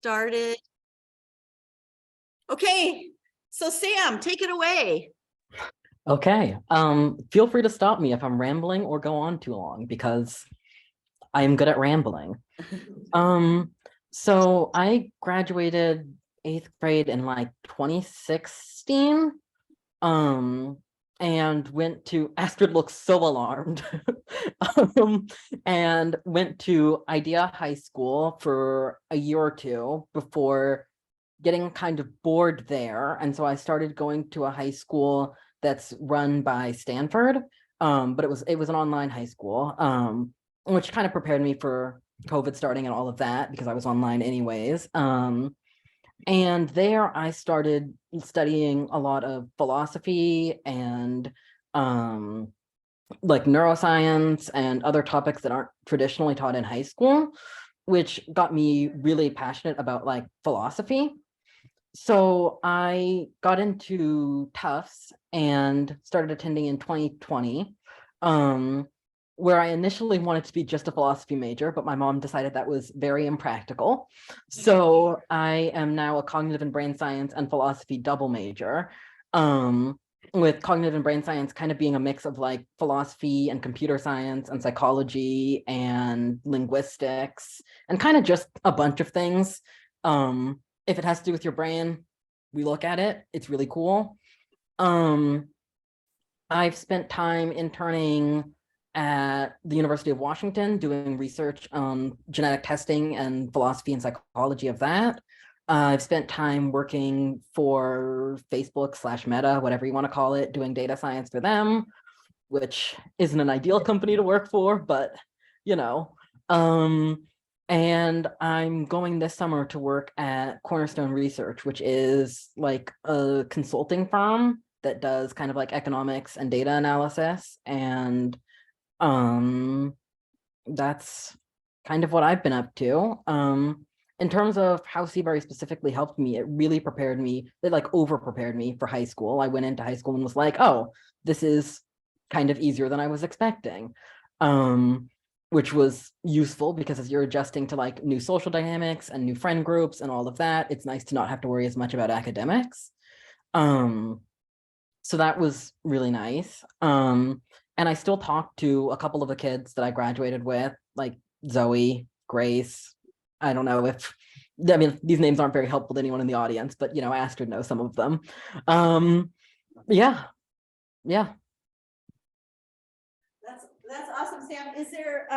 started. Okay, so Sam, take it away. Okay. Feel free to stop me if I'm rambling or go on too long because I am good at rambling. Um, so I graduated 8th grade in like 2016. Um, and went to Astrid looks so alarmed. um, and went to Idea High School for a year or two before getting kind of bored there. And so I started going to a high school that's run by Stanford. But it was an online high school, which kind of prepared me for COVID starting and all of that because I was online anyways. And there I started studying a lot of philosophy and like neuroscience and other topics that aren't traditionally taught in high school, which got me really passionate about like philosophy. So I got into Tufts and started attending in 2020, where I initially wanted to be just a philosophy major, but my mom decided that was very impractical. So I am now a cognitive and brain science and philosophy double major, with cognitive and brain science kind of being a mix of like philosophy and computer science and psychology and linguistics and kind of just a bunch of things. If it has to do with your brain, we look at it. It's really cool. I've spent time interning at the University of Washington doing research on genetic testing and philosophy and psychology of that. I've spent time working for Facebook/Meta, whatever you want to call it, doing data science for them, which isn't an ideal company to work for, but you know. And I'm going this summer to work at Cornerstone Research, which is like a consulting firm that does kind of like economics and data analysis. And that's kind of what I've been up to. In terms of how Seabury specifically helped me, it really prepared me, it like over prepared me for high school. I went into high school and was like, oh, this is kind of easier than I was expecting. Which was useful because as you're adjusting to like new social dynamics and new friend groups and all of that, it's nice to not have to worry as much about academics. So that was really nice. And I still talk to a couple of the kids that I graduated with, like Zoe, Grace. I don't know if, I mean, these names aren't very helpful to anyone in the audience, but you know, Astrid knows some of them. Yeah. That's awesome, Sam. Is there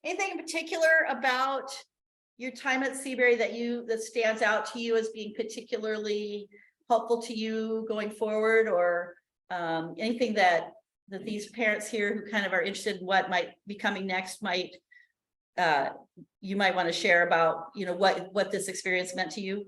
anything in particular about your time at Seabury that stands out to you as being particularly helpful to you going forward, or anything that these parents here who kind of are interested in what might be coming next might you might want to share about, you know, what this experience meant to you?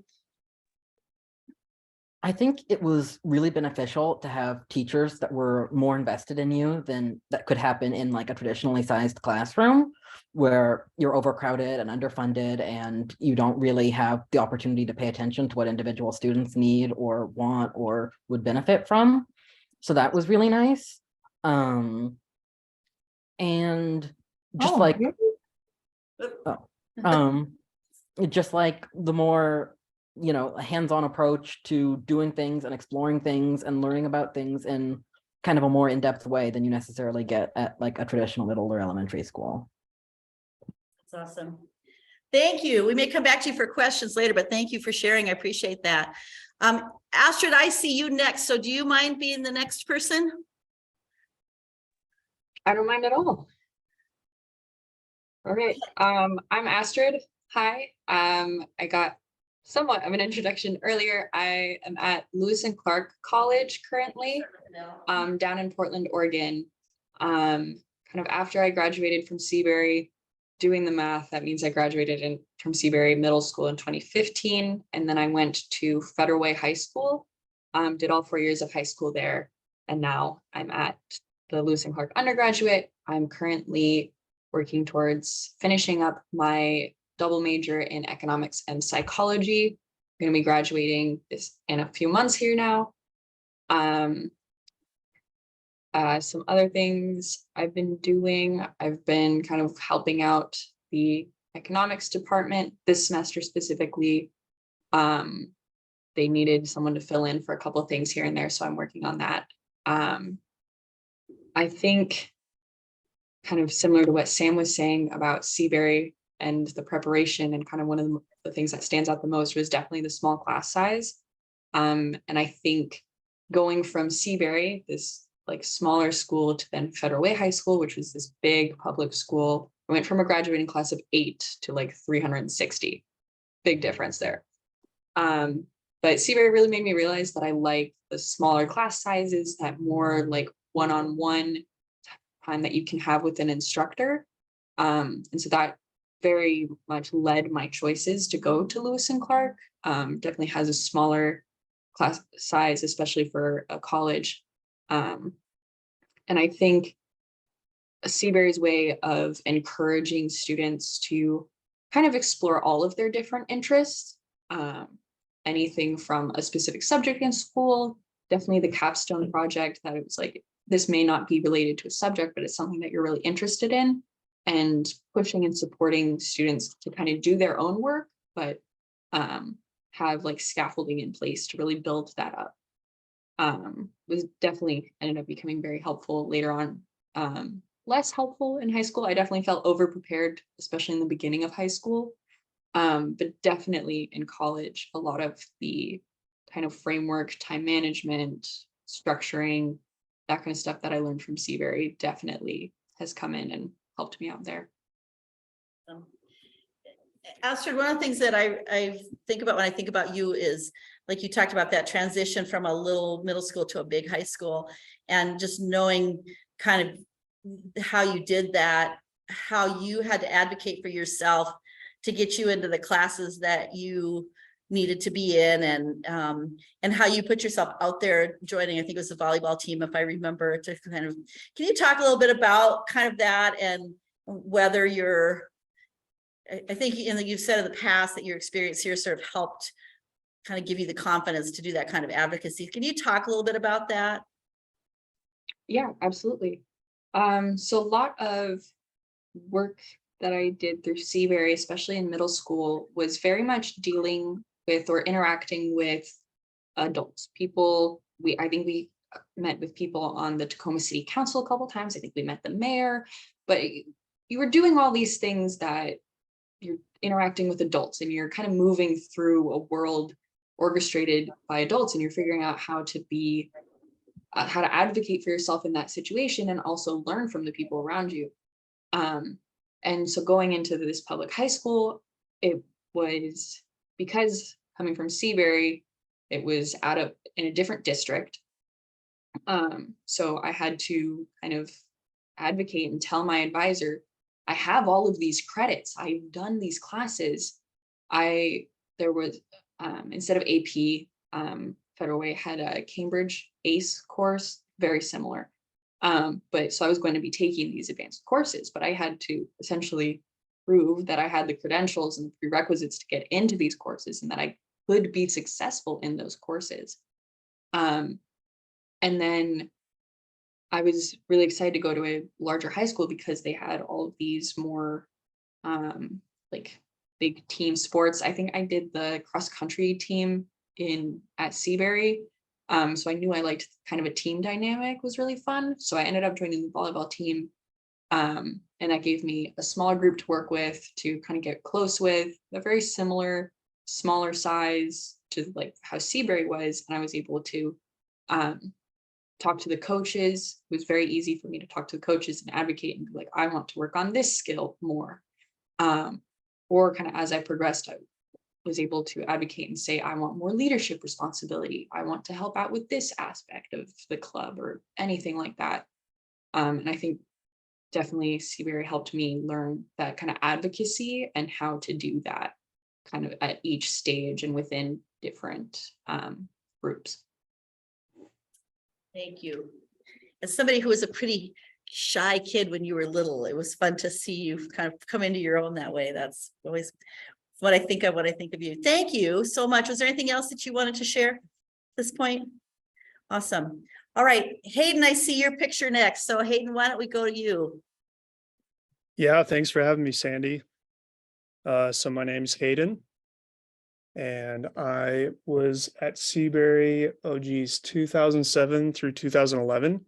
I think it was really beneficial to have teachers that were more invested in you than that could happen in like a traditionally sized classroom where you're overcrowded and underfunded and you don't really have the opportunity to pay attention to what individual students need or want or would benefit from. So that was really nice. And just just like the more, you know, a hands-on approach to doing things and exploring things and learning about things in kind of a more in-depth way than you necessarily get at like a traditional middle or elementary school. That's awesome. Thank you. We may come back to you for questions later, but thank you for sharing. I appreciate that. Astrid, I see you next. So do you mind being the next person? I don't mind at all. All right. I'm Astrid. Hi. I got somewhat of an introduction earlier. I am at Lewis and Clark College currently, down in Portland, Oregon. Kind of after I graduated from Seabury, doing the math, that means I graduated from Seabury Middle School in 2015, and then I went to Federal Way High School, did all 4 years of high school there, and now I'm at the Lewis and Clark undergraduate. I'm currently working towards finishing up my double major in economics and psychology. I'm going to be graduating this in a few months here now. Some other things I've been doing, I've been kind of helping out the economics department this semester specifically. They needed someone to fill in for a couple of things here and there, so I'm working on that. I think kind of similar to what Sam was saying about Seabury and the preparation, and kind of one of the things that stands out the most was definitely the small class size. And I think going from Seabury, this like smaller school, to then Federal Way High School, which was this big public school, I went from a graduating class of 8 to like 360. Big difference there. But Seabury really made me realize that I like the smaller class sizes, that more like one-on-one time that you can have with an instructor. And so that very much led my choices to go to Lewis and Clark. Definitely has a smaller class size, especially for a college. And I think Seabury's way of encouraging students to kind of explore all of their different interests, anything from a specific subject in school, definitely the capstone project, that it was like, this may not be related to a subject, but it's something that you're really interested in, and pushing and supporting students to kind of do their own work, but have like scaffolding in place to really build that up. Was definitely ended up becoming very helpful later on. Less helpful in high school. I definitely felt over prepared, especially in the beginning of high school. But definitely in college, a lot of the kind of framework, time management, structuring, that kind of stuff that I learned from Seabury definitely has come in and helped me out there. Astrid, one of the things that I think about when I think about you is, like you talked about that transition from a little middle school to a big high school, and just knowing kind of how you did that, how you had to advocate for yourself to get you into the classes that you needed to be in, and how you put yourself out there joining, I think it was the volleyball team, if I remember, to kind of, can you talk a little bit about kind of that, and whether you're, I think you've said in the past that your experience here sort of helped kind of give you the confidence to do that kind of advocacy. Can you talk a little bit about that? Yeah, absolutely. So a lot of work that I did through Seabury, especially in middle school, was very much dealing with or interacting with adults. People, I think we met with people on the Tacoma City Council a couple of times. I think we met the mayor, but you were doing all these things that you're interacting with adults, and you're kind of moving through a world orchestrated by adults, and you're figuring out how to be, how to advocate for yourself in that situation, and also learn from the people around you. And so going into this public high school, it was, because coming from Seabury, it was in a different district. So I had to kind of advocate and tell my advisor, I have all of these credits. I've done these classes. There was, instead of AP, Federal Way had a Cambridge ACE course, very similar. But so I was going to be taking these advanced courses, but I had to essentially prove that I had the credentials and the prerequisites to get into these courses, and that I could be successful in those courses. And then I was really excited to go to a larger high school because they had all of these more like big team sports. I think I did the cross country team at Seabury. So I knew I liked kind of a team dynamic was really fun. So I ended up joining the volleyball team. And that gave me a smaller group to work with, to kind of get close with, a very similar, smaller size to like how Seabury was. And I was able to talk to the coaches. It was very easy for me to talk to the coaches and advocate and be like, I want to work on this skill more. Or kind of as I progressed, I was able to advocate and say, I want more leadership responsibility. I want to help out with this aspect of the club, or anything like that. And I think definitely Seabury helped me learn that kind of advocacy and how to do that kind of at each stage and within different groups. Thank you. As somebody who was a pretty shy kid when you were little, it was fun to see you kind of come into your own that way. That's always what I think of when I think of you. Thank you so much. Was there anything else that you wanted to share at this point? Awesome. All right, Hayden, I see your picture next. So Hayden, why don't we go to you? Yeah, thanks for having me, Sandy. So my name's Hayden, and I was at Seabury, oh geez, 2007 through 2011.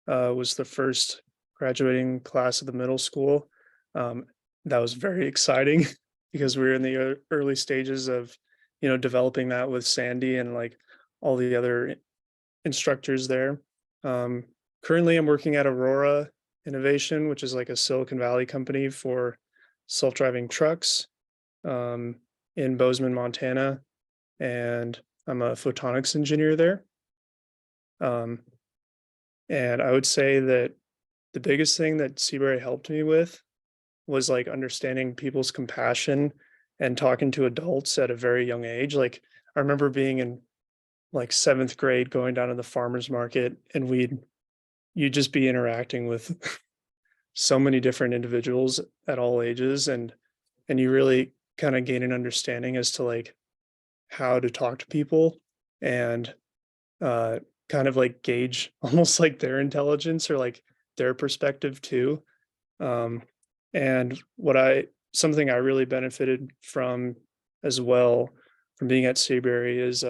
Was the first graduating class of the middle school. Um, that was very exciting because we were in the early stages of, developing that with Sandy and like all the other instructors there. Um, Currently, I'm working at Aurora Innovation, which is like a Silicon Valley company for self-driving trucks, um, in Bozeman, Montana, and I'm a photonics engineer there. Um, and I would say that the biggest thing that Seabury helped me with was like understanding people's compassion and talking to adults at a very young age. Like I remember being in like seventh grade, going down to the farmer's market, and you'd just be interacting with so many different individuals at all ages, and you really kind of gain an understanding as to like how to talk to people and uh kind of like gauge almost like their intelligence or like their perspective too. um and something I really benefited from as well from being at Seabury is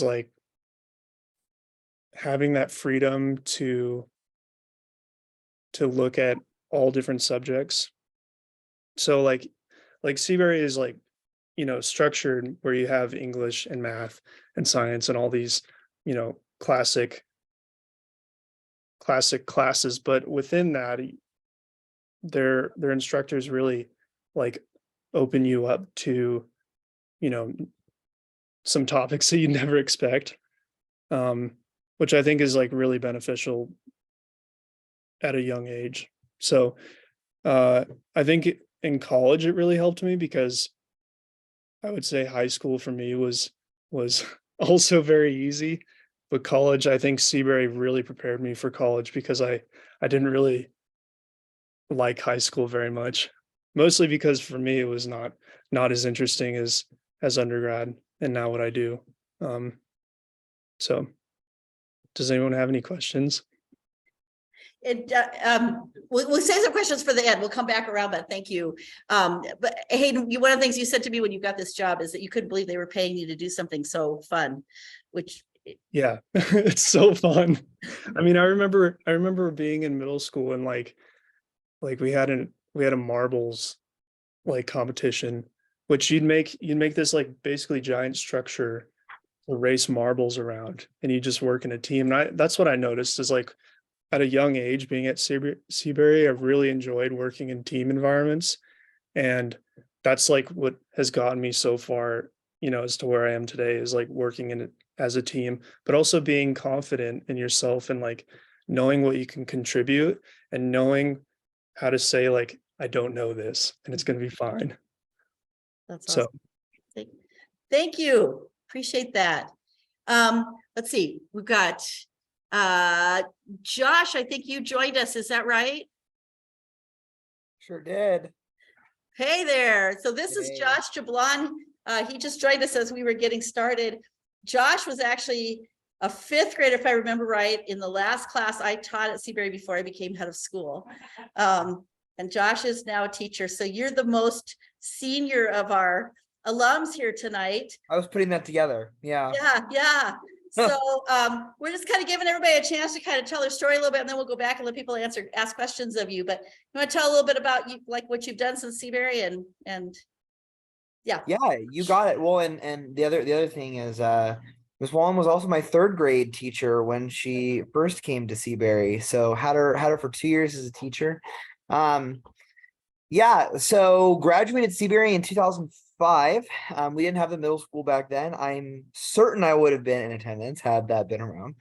like having that freedom to look at all different subjects. So like Seabury is like, structured where you have English and math and science and all these, classic classes, but within that, their instructors really like open you up to, you know, some topics that you never expect. Um, which I think is like really beneficial at a young age. So uh I think in college it really helped me because I would say high school for me was also very easy, but college, I think Seabury really prepared me for college because I didn't really like high school very much. Mostly because for me it was not as interesting as undergrad and now what I do. Um so does anyone have any questions? We'll save some questions for the end. We'll come back around, but thank you. But Hayden, one of the things you said to me when you got this job is that you couldn't believe they were paying you to do something so fun, which Yeah, it's so fun. I mean, I remember being in middle school and like we had a marbles like competition, which you'd make this like basically giant structure to race marbles around, and you just work in a team. And that's what I noticed is like at a young age, being at Seabury, I've really enjoyed working in team environments, and that's like what has gotten me so far, as to where I am today is like working in it as a team, but also being confident in yourself and like knowing what you can contribute and knowing how to say like I don't know this and it's going to be fine. that's So awesome. Thank you. Appreciate that. Let's see, we've got Josh, I think you joined us, is that right? Sure did. Hey there. So this is Hey. Josh Jablon. He just joined us as we were getting started. Josh was actually a fifth grader, if I remember right, in the last class I taught at Seabury before I became head of school. And Josh is now a teacher. So you're the most senior of our alums here tonight. I was putting that together. Yeah. Yeah. So we're just kind of giving everybody a chance to kind of tell their story a little bit, and then we'll go back and let people ask questions of you. But you want to tell a little bit about you, like what you've done since Seabury and yeah. Yeah, you got it. Well, and the other thing is Miss Wallen was also my third grade teacher when she first came to Seabury. So had her for 2 years as a teacher. Yeah, so graduated Seabury in 2005. We didn't have the middle school back then. I'm certain I would have been in attendance had that been around.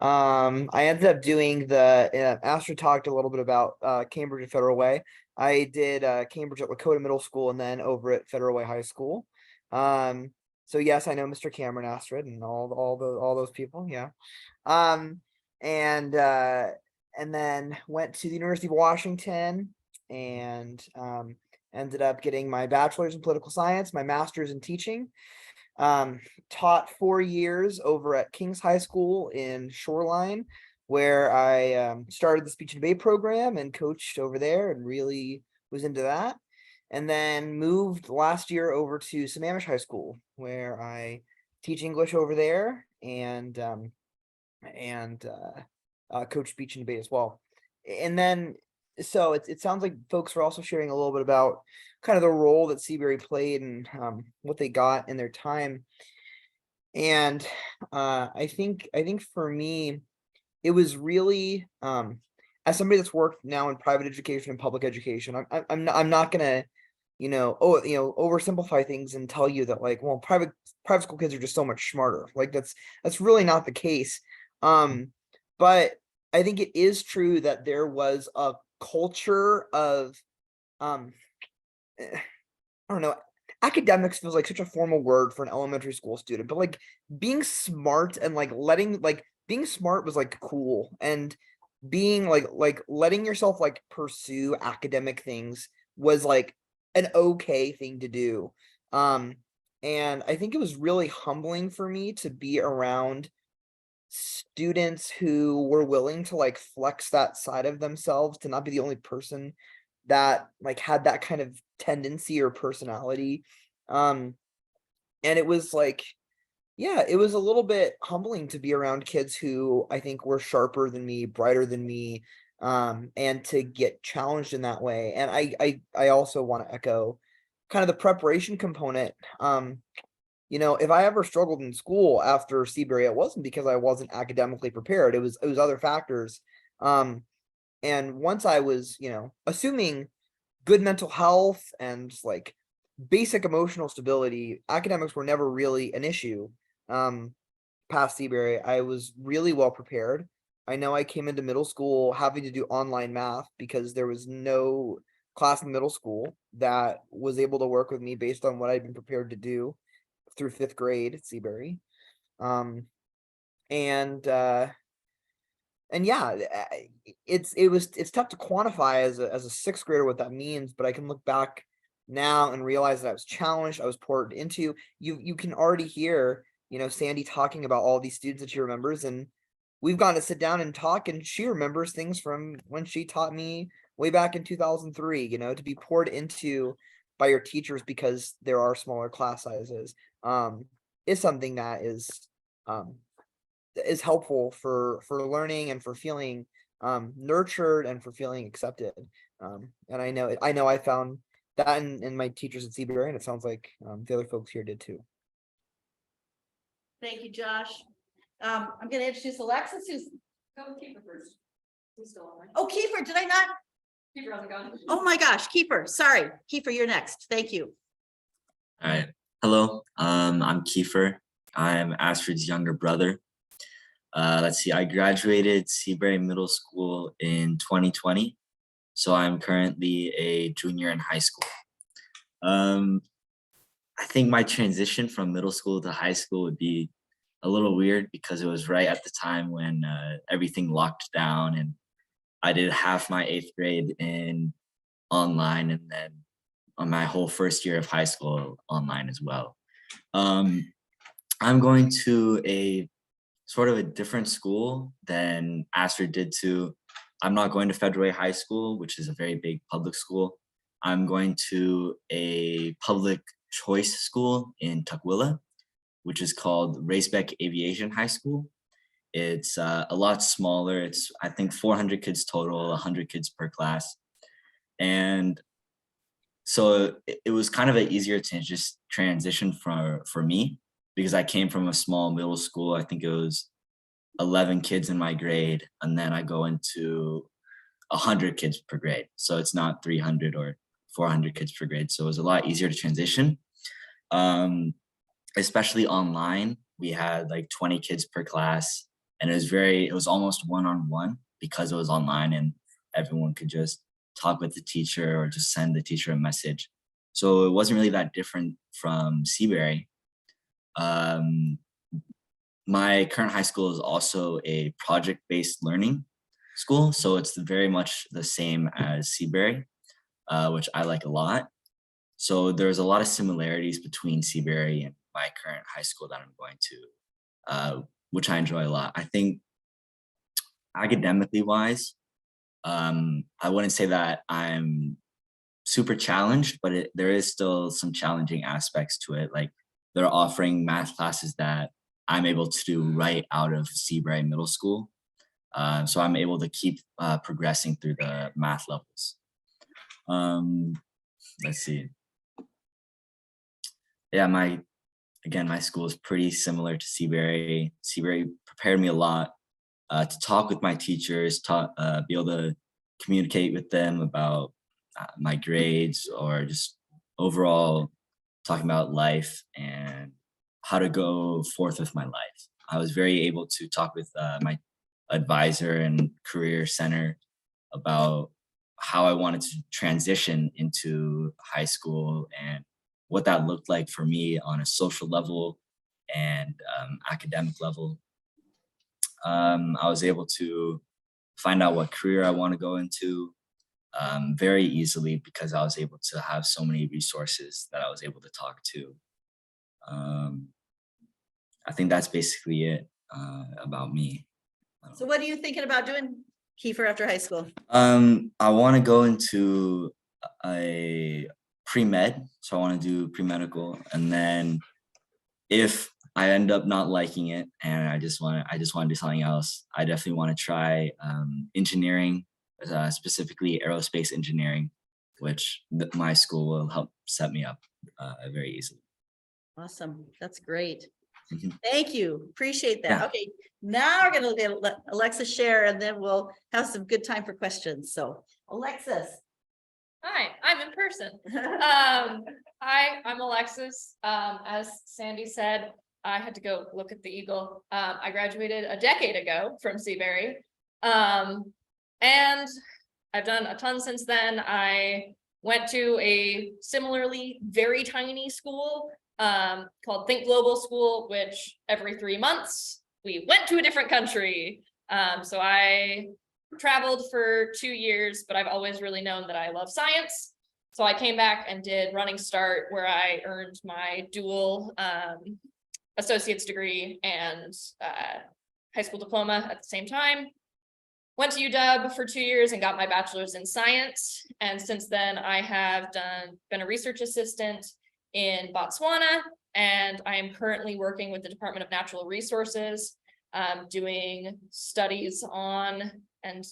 I ended up doing Astrid talked a little bit about Cambridge and Federal Way. I did Cambridge at Lakota Middle School and then over at Federal Way High School. So yes, I know Mr. Cameron Astrid and all those people. Yeah. And then went to the University of Washington and ended up getting my bachelor's in political science, my master's in teaching. Taught 4 years over at King's High School in Shoreline, where I started the speech and debate program and coached over there and really was into that. And then moved last year over to Sammamish High School, where I teach English over there and coach speech and debate as well. And then, so it sounds like folks are also sharing a little bit about kind of the role that Seabury played and what they got in their time. And I think for me, it was really as somebody that's worked now in private education and public education, I'm not gonna oversimplify things and tell you that like, well, private school kids are just so much smarter. Like that's really not the case. But I think it is true that there was a culture of I don't know, academics feels like such a formal word for an elementary school student, but like being smart and like being smart was like cool, and being like letting yourself like pursue academic things was like an okay thing to do. And I think it was really humbling for me to be around students who were willing to like flex that side of themselves, to not be the only person that like had that kind of tendency or personality. And it was like, yeah, it was a little bit humbling to be around kids who I think were sharper than me, brighter than me, and to get challenged in that way. And I also want to echo kind of the preparation component. If I ever struggled in school after Seabury, it wasn't because I wasn't academically prepared. It was other factors. And once I was, assuming good mental health and like basic emotional stability, academics were never really an issue. Past Seabury, I was really well prepared. I know I came into middle school having to do online math because there was no class in middle school that was able to work with me based on what I'd been prepared to do through 5th grade at Seabury. And yeah, it's tough to quantify as a 6th grader what that means, but I can look back now and realize that I was challenged, I was poured into. You can already hear, Sandy talking about all these students that she remembers, and we've gotten to sit down and talk, and she remembers things from when she taught me way back in 2003, to be poured into by your teachers because there are smaller class sizes, is something that is helpful for learning and for feeling nurtured and for feeling accepted. And I know I found that in my teachers at Seabury, and it sounds like the other folks here did too. Thank you, Josh. I'm gonna introduce Alexis, who's. Go with Kiefer first. He's still on, right? Oh, Kiefer, did I not? Kiefer hasn't gone. Oh my gosh, Kiefer, sorry. Kiefer, you're next. Thank you. All right. Hello. I'm Kiefer. I'm Astrid's younger brother. Let's see. I graduated Seabury Middle School in 2020. So I'm currently a junior in high school. I think my transition from middle school to high school would be a little weird because it was right at the time when everything locked down, and I did half my 8th grade in online, and then on my whole first year of high school online as well. I'm going to a sort of a different school than Astrid did to. I'm not going to Federal Way High School, which is a very big public school. I'm going to a public choice school in Tukwila, which is called Racebeck Aviation High School. It's a lot smaller. It's, I think, 400 kids total, 100 kids per class. And so it was kind of an easier to just transition for me, because I came from a small middle school. I think it was 11 kids in my grade, and then I go into 100 kids per grade. So it's not 300 or 400 kids per grade. So it was a lot easier to transition. Especially online, we had like 20 kids per class, and it was almost one-on-one because it was online and everyone could just talk with the teacher or just send the teacher a message. So it wasn't really that different from Seabury. My current high school is also a project-based learning school, so it's very much the same as Seabury, which I like a lot. So there's a lot of similarities between Seabury and my current high school that I'm going to, which I enjoy a lot. I think academically wise, I wouldn't say that I'm super challenged, but there is still some challenging aspects to it. Like they're offering math classes that I'm able to do right out of Seabury Middle School. So I'm able to keep progressing through the math levels. Let's see. Yeah, my school is pretty similar to Seabury. Seabury prepared me a lot to talk with my teachers, be able to communicate with them about my grades or just overall talking about life and how to go forth with my life. I was very able to talk with my advisor and career center about how I wanted to transition into high school and what that looked like for me on a social level and academic level. I was able to find out what career I want to go into very easily because I was able to have so many resources that I was able to talk to. I think that's basically it about me. So what are you thinking about doing, Kiefer, after high school? I want to go into a pre-med, so I want to do pre-medical, and then if I end up not liking it and I just want to do something else, I definitely want to try engineering, specifically aerospace engineering, which my school will help set me up very easily. Awesome. That's great. Mhm. Thank you. Appreciate that. Yeah. Okay, now we're gonna let Alexis share and then we'll have some good time for questions. So Alexis. Hi, I'm in person. Hi, I'm Alexis. As Sandy said, I had to go look at the Eagle. I graduated a decade ago from Seabury. And I've done a ton since then. I went to a similarly very tiny school called Think Global School, which every 3 months we went to a different country. So I traveled for 2 years, but I've always really known that I love science. So I came back and did Running Start, where I earned my dual associate's degree and high school diploma at the same time. Went to UW for 2 years and got my bachelor's in science. And since then I have been a research assistant in Botswana, and I am currently working with the Department of Natural Resources, doing studies on and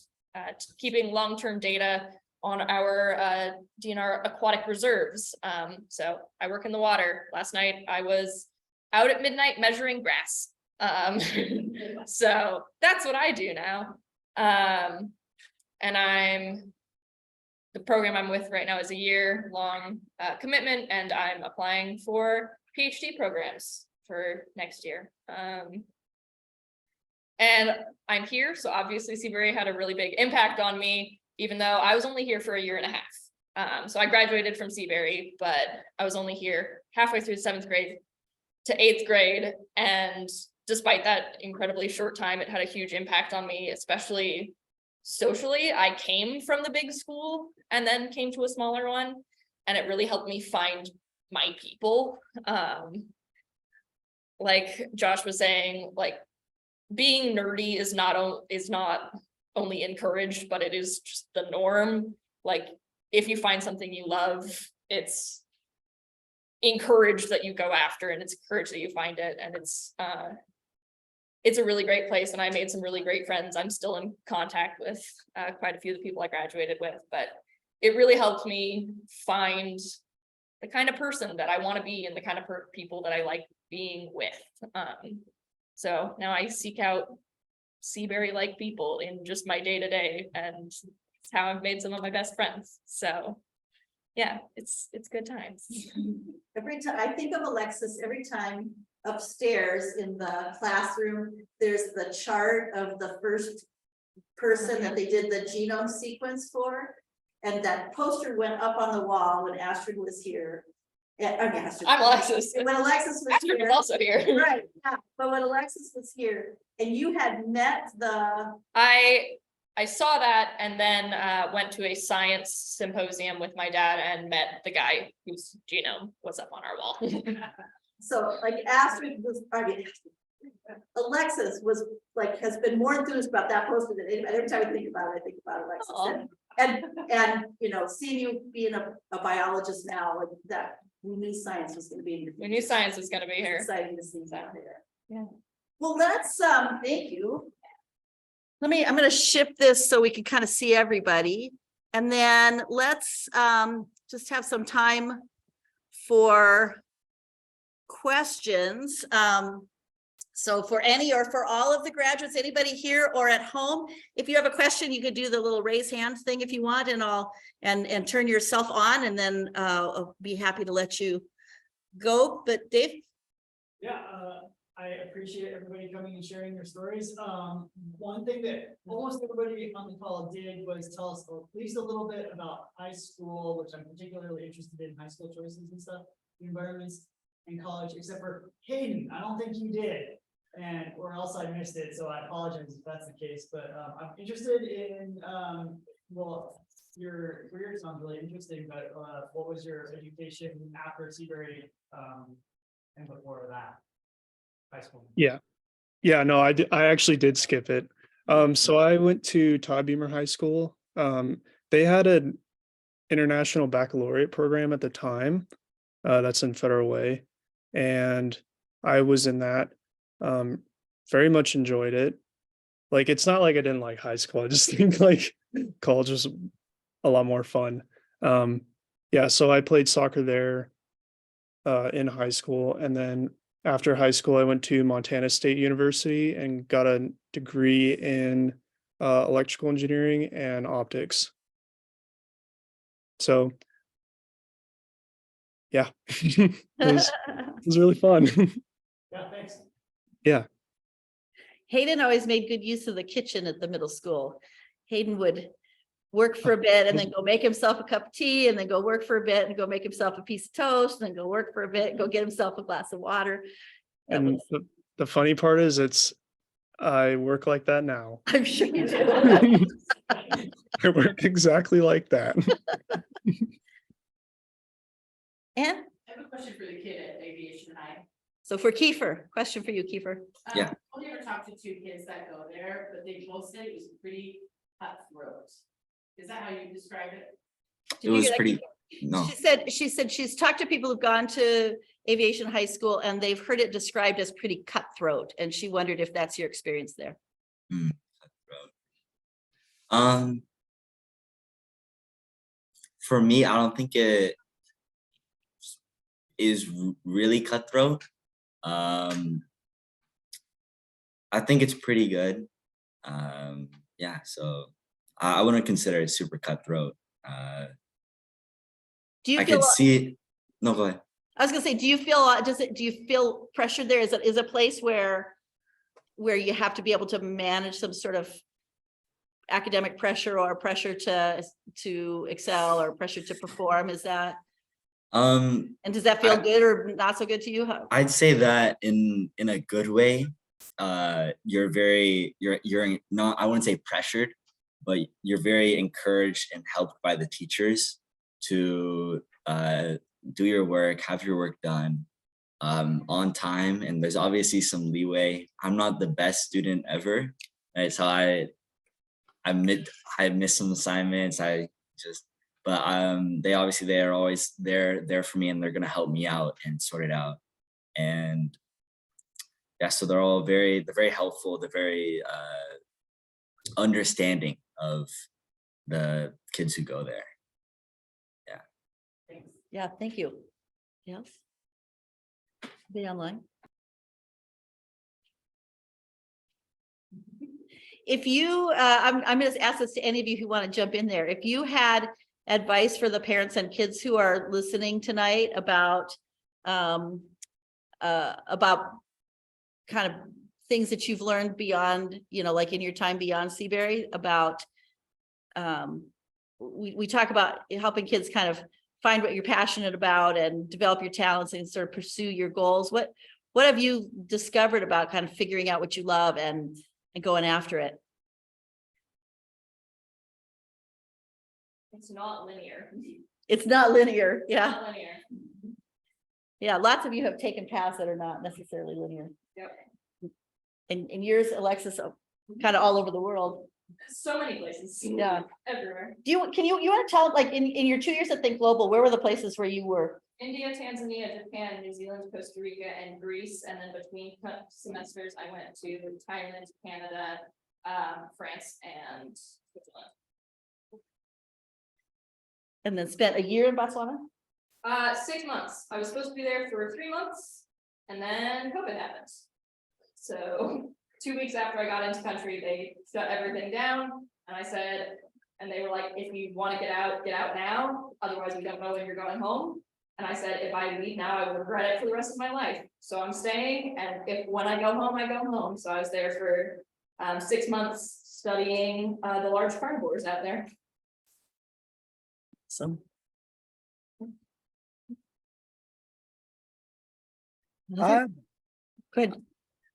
keeping long-term data on our DNR aquatic reserves. So I work in the water. Last night I was out at midnight measuring grass. So that's what I do now. And the program I'm with right now is a year-long commitment, and I'm applying for PhD programs for next year. And I'm here, so obviously Seabury had a really big impact on me, even though I was only here for a year and a half. So I graduated from Seabury, but I was only here halfway through 7th grade to 8th grade. And despite that incredibly short time, it had a huge impact on me, especially socially. I came from the big school and then came to a smaller one, and it really helped me find my people. Like Josh was saying, like, being nerdy is not only encouraged, but it is just the norm. Like, if you find something you love, it's encouraged that you go after, and it's encouraged that you find it. And it's a really great place, and I made some really great friends. I'm still in contact with quite a few of the people I graduated with, but it really helped me find the kind of person that I want to be and the kind of people that I like being with. So now I seek out Seabury-like people in just my day-to-day, and it's how I've made some of my best friends. So yeah, it's good times. Every time I think of Alexis, every time upstairs in the classroom, there's the chart of the first person that they did the genome sequence for. And that poster went up on the wall when Astrid was here. I'm Alexis. When Alexis was Astrid here. was also here. Right, yeah. But when Alexis was here and you had met the. I saw that, and then went to a science symposium with my dad and met the guy whose genome was up on our wall. So like Astrid was, Alexis was like, has been more enthused about that poster than anybody. Every time I think about it, I think about Alexis. and, you know, seeing you being a biologist now, like that, we knew science was gonna be. We knew science was gonna be here. Exciting to see that there. Yeah. Well, let's, thank you. I'm gonna shift this so we can kind of see everybody. And then let's, just have some time for questions. So for any or for all of the graduates, anybody here or at home, if you have a question, you could do the little raise hand thing if you want, and and turn yourself on, and then I'll be happy to let you go. But Dave? Yeah, I appreciate everybody coming and sharing their stories. One thing that almost everybody on the call did was tell us at least a little bit about high school, which I'm particularly interested in, high school choices and stuff, the environments in college, except for Hayden. I don't think you did, or else I missed it. So I apologize if that's the case. But I'm interested in well, your career sounds really interesting. But what was your education after Seabury and before that? High school. Yeah. Yeah, no, I actually did skip it. So I went to Todd Beamer High School. They had an international baccalaureate program at the time. That's in Federal Way. And I was in that. Very much enjoyed it. Like, it's not like I didn't like high school. I just think like college was a lot more fun. Yeah, so I played soccer there in high school, and then after high school, I went to Montana State University and got a degree in electrical engineering and optics. So, yeah, it was really fun. Yeah, thanks. Yeah. Hayden always made good use of the kitchen at the middle school. Hayden would work for a bit and then go make himself a cup of tea, and then go work for a bit and go make himself a piece of toast, and then go work for a bit, and go get himself a glass of water. That And was- the funny part is I work like that now. I'm sure you do. I work exactly like that. And I have a question for the kid at Aviation High. so for Kiefer, question for you, Kiefer. Yeah. I've only ever talked to 2 kids that go there, but they both said it was pretty cutthroat. Is that how you describe it? It Did you was hear that, pretty, Kiefer? no, She said she's talked to people who've gone to Aviation High School and they've heard it described as pretty cutthroat, and she wondered if that's your experience there. for me, I don't think it is really cutthroat. I think it's pretty good. Yeah, so I wouldn't consider it super cutthroat. Do you I feel? could see it. No, go ahead. I was gonna say, do you feel pressured there? Is it a place where you have to be able to manage some sort of academic pressure, or pressure to excel, or pressure to perform? Is that, Um, and does that feel good or not so good to you? I'd say that in a good way. You're not, I wouldn't say pressured, but you're very encouraged and helped by the teachers to do your work, have your work done on time, and there's obviously some leeway. I'm not the best student ever, right? So I missed some assignments. But they are always there for me, and they're gonna help me out and sort it out. And yeah, so they're very helpful. They're very understanding of the kids who go there. Yeah, thank you. Yes. Be online. If you, I'm going to ask this to any of you who want to jump in there. If you had advice for the parents and kids who are listening tonight about kind of things that you've learned beyond, like in your time beyond Seabury, about, we talk about helping kids kind of find what you're passionate about and develop your talents and sort of pursue your goals. What have you discovered about kind of figuring out what you love and going after it? It's not linear. It's not linear. Yeah. Not linear. Yeah. Lots of you have taken paths that are not necessarily linear. Yep. And yours, Alexis, kind of all over the world. So many places. Yeah. Everywhere. You want to tell, like, in your 2 years at Think Global, where were the places where you were? India, Tanzania, Japan, New Zealand, Costa Rica, and Greece. And then between semesters, I went to Thailand, Canada, France, and Switzerland. And then spent a year in Botswana? 6 months. I was supposed to be there for 3 months, and then COVID happened. So 2 weeks after I got into country, they shut everything down, and I said, and they were like, if you want to get out now, otherwise we don't know when you're going home. And I said, if I leave now, I will regret it for the rest of my life. So I'm staying, and when I go home, I go home. So I was there for 6 months studying the large carnivores out there. So. Good.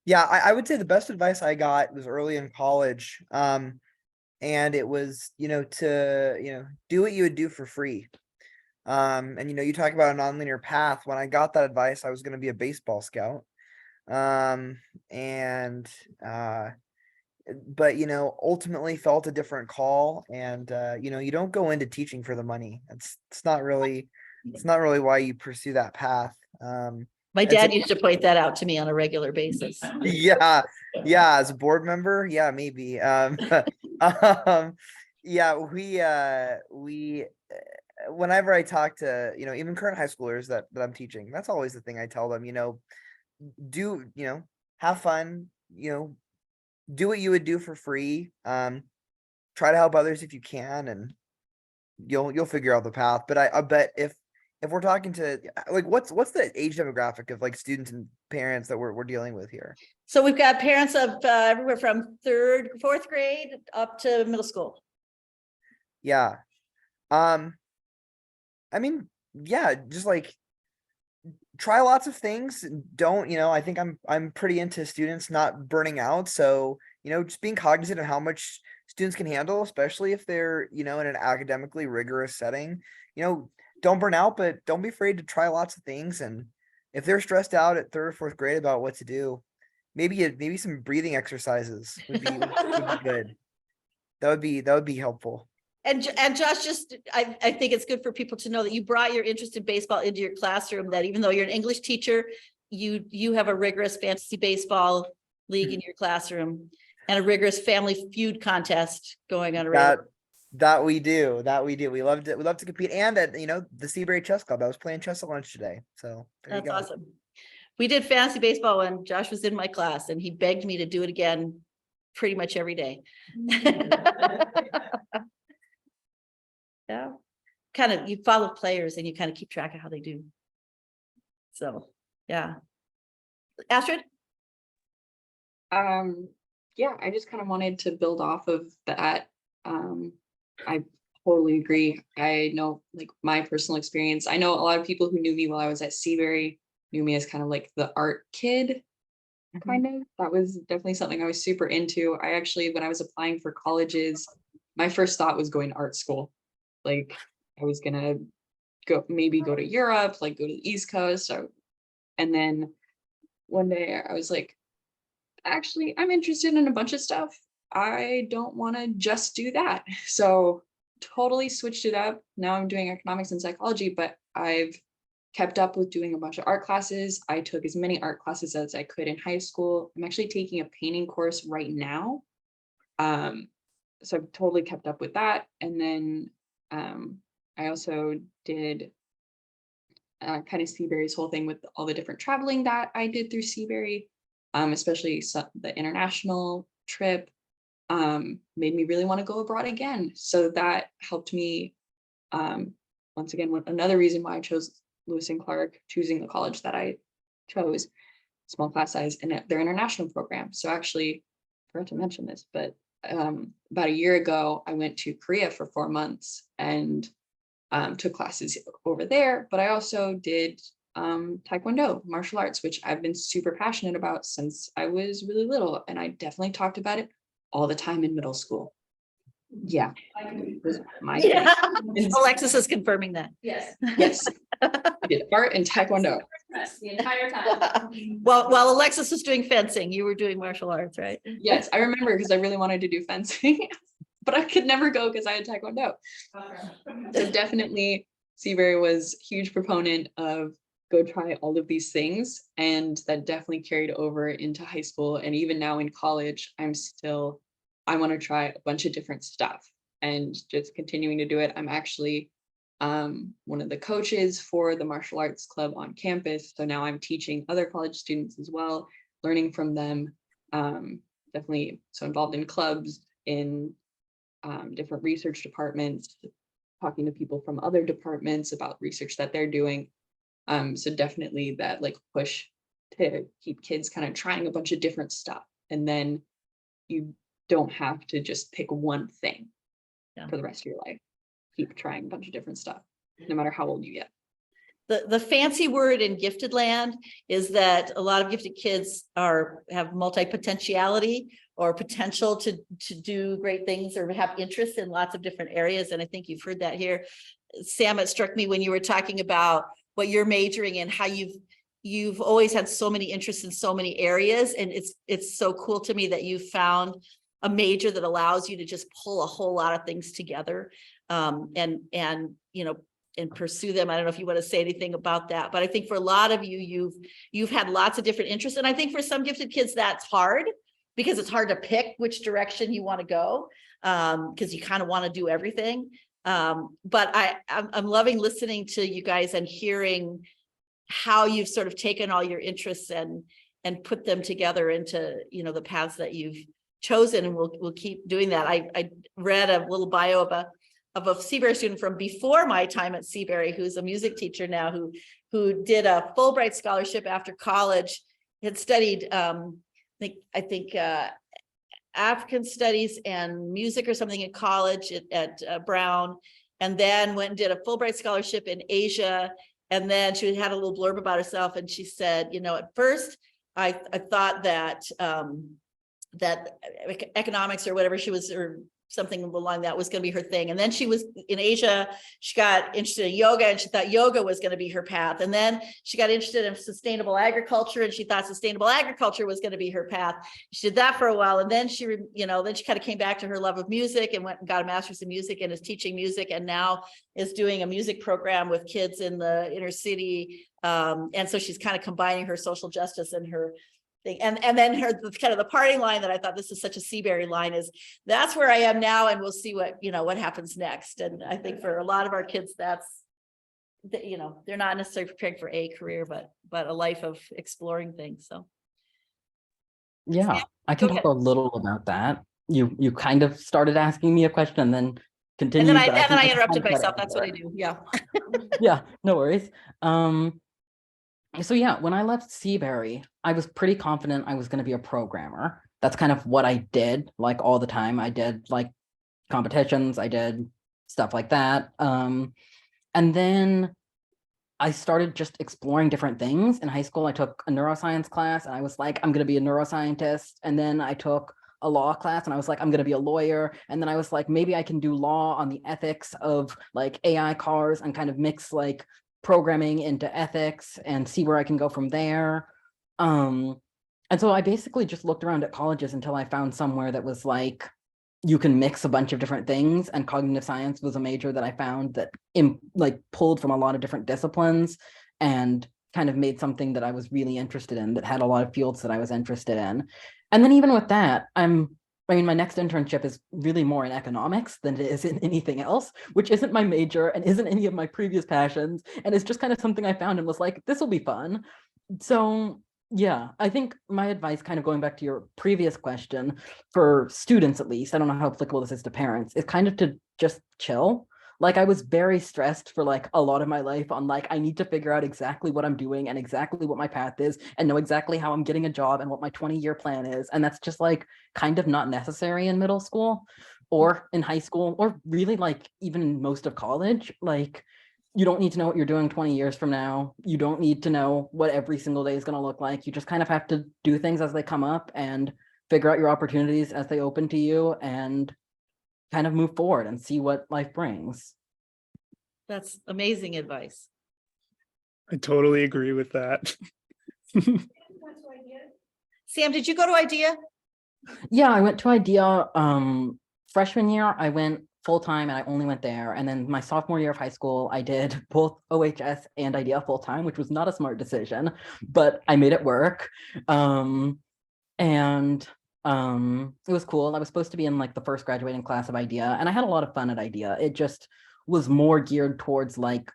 Yeah, I would say the best advice I got was early in college. And it was, to, do what you would do for free. And you talk about a nonlinear path. When I got that advice, I was going to be a baseball scout. But ultimately felt a different call. And you don't go into teaching for the money. It's not really why you pursue that path. My dad used to point that out to me on a regular basis. Yeah, as a board member, yeah, maybe. Yeah, we whenever I talk to, even current high schoolers that I'm teaching, that's always the thing I tell them, do, have fun, do what you would do for free. Try to help others if you can, and you'll figure out the path. But I bet if we're talking to, like, what's the age demographic of, like, students and parents that we're dealing with here? So we've got parents of everywhere from 4th grade up to middle school. Yeah. I mean, yeah, just like try lots of things. Don't, I think I'm pretty into students not burning out. So, just being cognizant of how much students can handle, especially if they're, in an academically rigorous setting. Don't burn out, but don't be afraid to try lots of things. And if they're stressed out at 3rd or 4th grade about what to do, maybe some breathing exercises would be good. That would be helpful. And Josh, I think it's good for people to know that you brought your interest in baseball into your classroom, that even though you're an English teacher, you have a rigorous fantasy baseball league in your classroom and a rigorous Family Feud contest going on. That we do. We love to compete. And at, the Seabury Chess Club, I was playing chess at lunch today. So that's awesome. We did fantasy baseball when Josh was in my class, and he begged me to do it again pretty much every day. Yeah, kind of, you follow players and you kind of keep track of how they do. So, yeah. Astrid? Yeah, I just kind of wanted to build off of that. I totally agree. I know, like, my personal experience. I know a lot of people who knew me while I was at Seabury knew me as kind of like the art kid, kind of. That was definitely something I was super into. I actually, when I was applying for colleges, my first thought was going to art school. Like, I was gonna go to Europe, like go to the East Coast. And then one day I was like, actually, I'm interested in a bunch of stuff. I don't want to just do that. So totally switched it up. Now I'm doing economics and psychology, but I've kept up with doing a bunch of art classes. I took as many art classes as I could in high school. I'm actually taking a painting course right now. So I've totally kept up with that. And then I also did kind of Seabury's whole thing with all the different traveling that I did through Seabury, especially the international trip, made me really want to go abroad again. So that helped me. Once again, another reason why I chose Lewis and Clark, choosing the college that I chose, small class size, and their international program. So actually, I forgot to mention this, but about a year ago, I went to Korea for 4 months and took classes over there. But I also did Taekwondo, martial arts, which I've been super passionate about since I was really little. And I definitely talked about it all the time in middle school. Yeah. Yeah. Alexis is confirming that. Yes. Yes. I did art and Taekwondo. The entire time. While Alexis was doing fencing, you were doing martial arts, right? Yes, I remember because I really wanted to do fencing. but I could never go because I had Taekwondo. So definitely Seabury was a huge proponent of go try all of these things. And that definitely carried over into high school. And even now in college, I want to try a bunch of different stuff and just continuing to do it. I'm actually one of the coaches for the martial arts club on campus. So now I'm teaching other college students as well, learning from them. Definitely so involved in clubs, in different research departments, talking to people from other departments about research that they're doing. So definitely that like push to keep kids kind of trying a bunch of different stuff. And then you don't have to just pick one thing for the rest of your life. Keep trying a bunch of different stuff, no matter how old you get. The fancy word in gifted land is that a lot of gifted kids have multi-potentiality or potential to do great things or have interest in lots of different areas. And I think you've heard that here. Sam, it struck me when you were talking about what you're majoring in, how you've always had so many interests in so many areas. And it's so cool to me that you found a major that allows you to just pull a whole lot of things together and pursue them. I don't know if you want to say anything about that, but I think for a lot of you've had lots of different interests. And I think for some gifted kids, that's hard because it's hard to pick which direction you want to go because you kind of want to do everything. But I'm loving listening to you guys and hearing how you've sort of taken all your interests and put them together into, the paths that you've chosen, and we'll keep doing that. I read a little bio of a Seabury student from before my time at Seabury, who's a music teacher now, who did a Fulbright scholarship after college, had studied, I think African studies and music or something in college at Brown, and then went and did a Fulbright scholarship in Asia. And then she had a little blurb about herself, and she said, at first I thought that that economics or whatever she was, or something along that was going to be her thing. And then she was in Asia, she got interested in yoga and she thought yoga was going to be her path. And then she got interested in sustainable agriculture and she thought sustainable agriculture was going to be her path. She did that for a while. And then she kind of came back to her love of music and went and got a master's in music and is teaching music and now is doing a music program with kids in the inner city. And so she's kind of combining her social justice and her thing. And then her kind of the parting line that I thought this is such a Seabury line is that's where I am now, and we'll see what happens next. And I think for a lot of our kids, that's they're not necessarily preparing for a career, but a life of exploring things. So Yeah, I can go talk ahead. a little about that. You kind of started asking me a question and then And continued. then I but can kind interrupted of try to myself. That's what I answer do. Yeah. it. Yeah, no worries. So yeah, when I left Seabury, I was pretty confident I was going to be a programmer. That's kind of what I did, like all the time. I did like competitions, I did stuff like that. And then I started just exploring different things. In high school, I took a neuroscience class and I was like, I'm going to be a neuroscientist. And then I took a law class and I was like, I'm going to be a lawyer. And then I was like, maybe I can do law on the ethics of like AI cars and kind of mix like programming into ethics and see where I can go from there. And so I basically just looked around at colleges until I found somewhere that was like, you can mix a bunch of different things, and cognitive science was a major that I found that pulled from a lot of different disciplines and kind of made something that I was really interested in, that had a lot of fields that I was interested in. And then even with that, my next internship is really more in economics than it is in anything else, which isn't my major and isn't any of my previous passions. And it's just kind of something I found and was like, this will be fun. So yeah, I think my advice, kind of going back to your previous question, for students at least, I don't know how applicable this is to parents, is kind of to just chill. Like I was very stressed for like a lot of my life on like, I need to figure out exactly what I'm doing and exactly what my path is and know exactly how I'm getting a job and what my 20-year plan is. And that's just like kind of not necessary in middle school or in high school or really like even most of college. Like you don't need to know what you're doing 20 years from now. You don't need to know what every single day is going to look like. You just kind of have to do things as they come up and figure out your opportunities as they open to you and kind of move forward and see what life brings. That's amazing advice. I totally agree with that. Sam, did you go to IDEA? Yeah, I went to IDEA freshman year, I went full-time and I only went there. And then my sophomore year of high school, I did both OHS and IDEA full-time, which was not a smart decision, but I made it work. And it was cool. I was supposed to be in like the first graduating class of IDEA, and I had a lot of fun at IDEA. It just was more geared towards like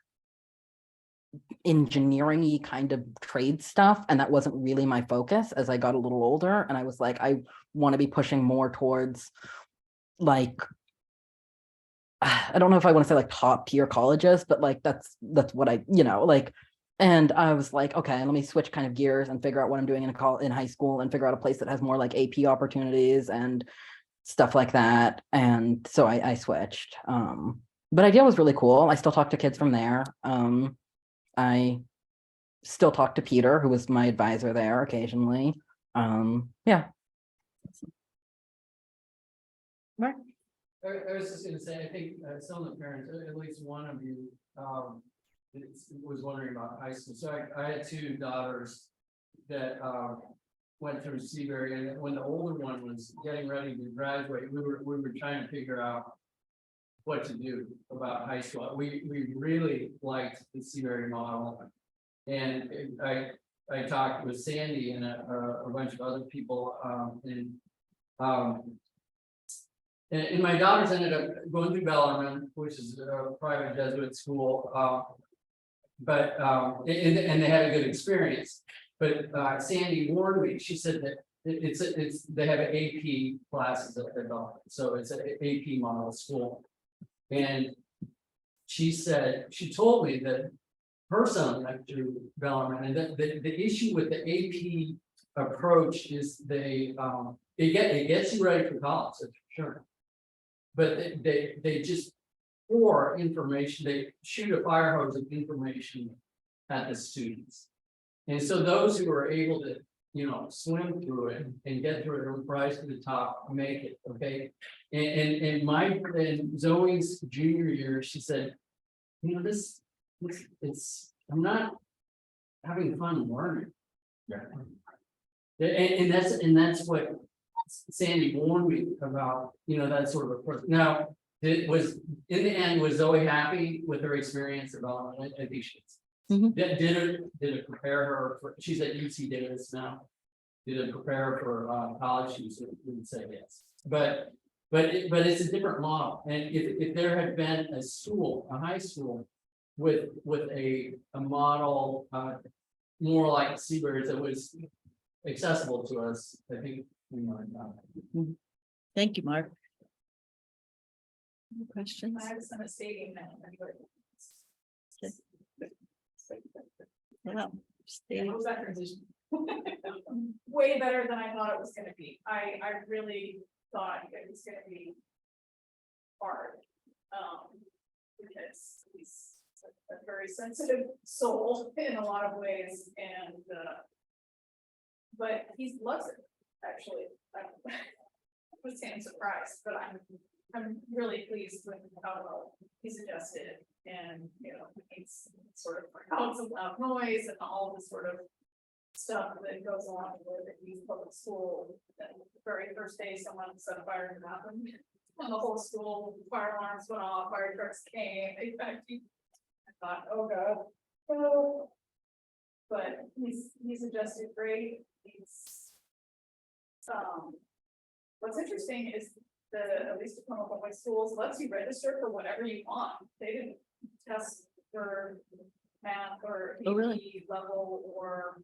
engineering-y kind of trade stuff, and that wasn't really my focus as I got a little older. And I was like, I want to be pushing more towards like, I don't know if I want to say like top tier colleges, but like that's what I, like, and I was like, okay, let me switch kind of gears and figure out what I'm doing in high school and figure out a place that has more like AP opportunities and stuff like that. And so I switched. But IDEA was really cool. I still talk to kids from there. I still talk to Peter, who was my advisor there occasionally. Yeah. Mark? I was just gonna say, I think some of the parents, at least one of you, was wondering about high school. So I had two daughters that went through Seabury, and when the older one was getting ready to graduate, we were trying to figure out what to do about high school. We really liked the Seabury model, and I talked with Sandy and a bunch of other people, and my daughters ended up going through Bellarmine, which is a private Jesuit school, but and they had a good experience. But Sandy warned me. She said that they have AP classes at Bellarmine, so it's an AP model school. And she told me that her son went through Bellarmine, and that the issue with the AP approach is it gets you ready for college, that's for sure. But they just pour information, they shoot a fire hose of information at the students. And so those who are able to, swim through it and get through it and rise to the top, make it, okay? And Zoe's junior year, she said, I'm not having fun learning. And that's what Sandy warned me about, that sort of approach. Now, in the end, was Zoe happy with her experience about it? I think she is. Mhm. Did it prepare her for, she's at UC Davis now. Did it prepare her for college? She would say yes. But it's a different model. And if there had been a high school with a model more like Seabury's that was accessible to us, I think we might not. Thank you, Mark. Any questions? I was gonna say that. Wow. How was that transition? Way better than I thought it was gonna be. I really thought it was gonna be hard. Because he's a very sensitive soul in a lot of ways, and but he loves it, actually. I was saying surprised, but I'm really pleased with how well he's adjusted, and it's sort of crowds of loud noise and all the sort of stuff that goes along with it. He's public school. The very first day, someone set a fire in the bathroom, and the whole school fire alarms went off, fire trucks came. I thought, oh god. Oh. But he's adjusted great. What's interesting is at least one of my schools lets you register for whatever you want. They didn't test for math or Oh, really? AP level, or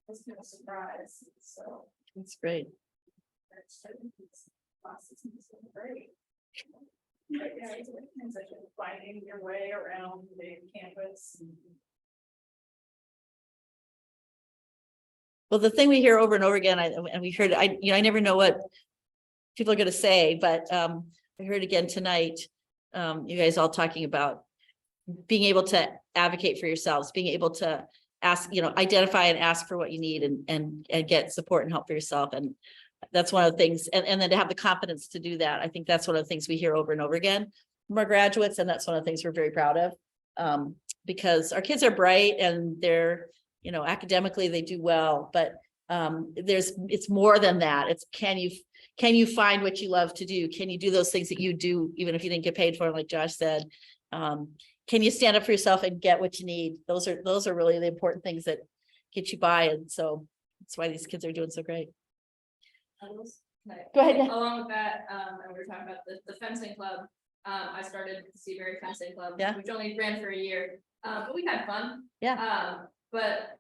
was kind of surprised. So That's great. classes is great. But yeah, it's a transition, finding your way around the campus. Well, the thing we hear over and over again, and we heard, I never know what people are going to say, but I heard again tonight, you guys all talking about being able to advocate for yourselves, being able to ask, identify and ask for what you need and get support and help for yourself. And that's one of the things, and then to have the confidence to do that. I think that's one of the things we hear over and over again from our graduates. And that's one of the things we're very proud of, because our kids are bright and they're, academically they do well, but it's more than that. It's can you find what you love to do? Can you do those things that you do, even if you didn't get paid for, like Josh said? Can you stand up for yourself and get what you need? Those are really the important things that get you by. And so that's why these kids are doing so great. Go ahead, yeah. Along with that, and we were talking about the fencing club. I started the Seabury Fencing Club, Yeah. which only ran for a year, but we had fun. Yeah. But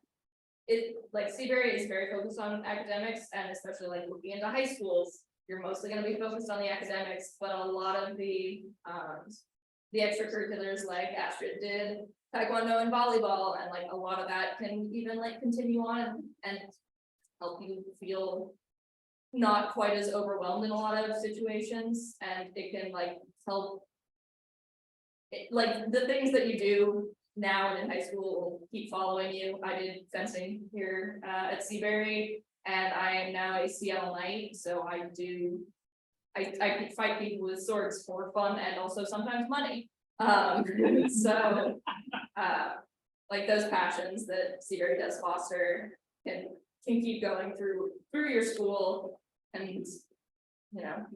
it, like, Seabury is very focused on academics, and especially like looking into high schools, you're mostly gonna be focused on the academics, but a lot of the extracurriculars, like Astrid did, taekwondo and volleyball, and like a lot of that can even like continue on and help you feel not quite as overwhelmed in a lot of situations, and it can like help. Like the things that you do now and in high school will keep following you. I did fencing here at Seabury, and I am now a Seattle Knight, so I fight people with swords for fun and also sometimes money. So like those passions that Seabury does foster can keep going through your school, and you know,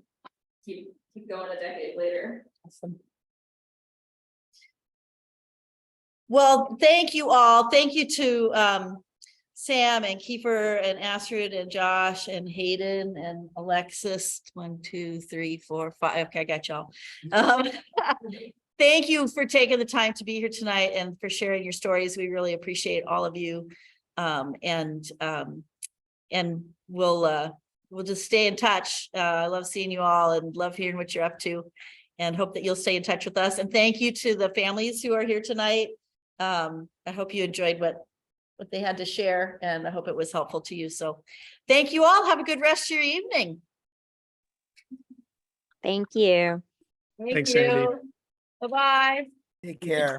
keep going a decade later. Awesome. Well, thank you all. Thank you to Sam and Kiefer and Astrid and Josh and Hayden and Alexis. 1, 2, 3, 4, 5. Okay, I got y'all. Thank you for taking the time to be here tonight and for sharing your stories. We really appreciate all of you. And we'll just stay in touch. I love seeing you all and love hearing what you're up to, and hope that you'll stay in touch with us. And thank you to the families who are here tonight. I hope you enjoyed what they had to share, and I hope it was helpful to you. So thank you all. Have a good rest of your evening. Thank you. Thank Thanks, you. Andy. Bye-bye. Take care.